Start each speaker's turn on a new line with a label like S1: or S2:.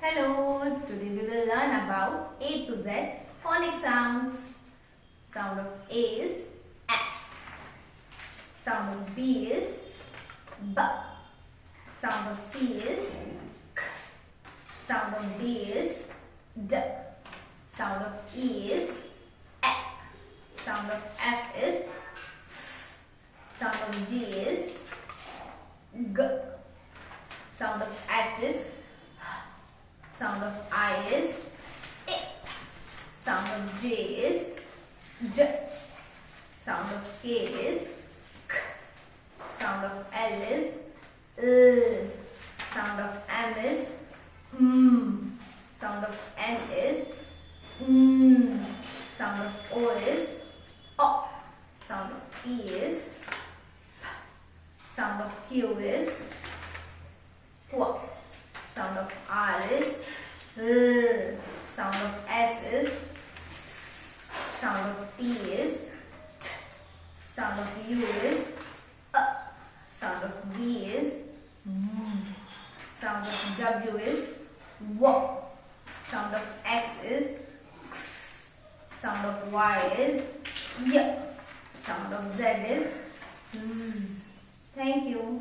S1: Hello, today we will learn about A to Z phonic sounds. Sound of A is A. Sound of B is B. Sound of C is K. Sound of D is D. Sound of E is E. Sound of F is F. Sound of G is G. Sound of H is H. Sound of I is I. Sound of J is J. Sound of K is K. Sound of L is L. Sound of M is M. Sound of N is N. Sound of O is O. Sound of P is P. Sound of Q is Q. Sound of R is R. Sound of S is S. Sound of T is T. Sound of U is Sound of V is V. Sound of W is W. Sound of X is X. Sound of Y is Y. Sound of Z is Z. Thank you.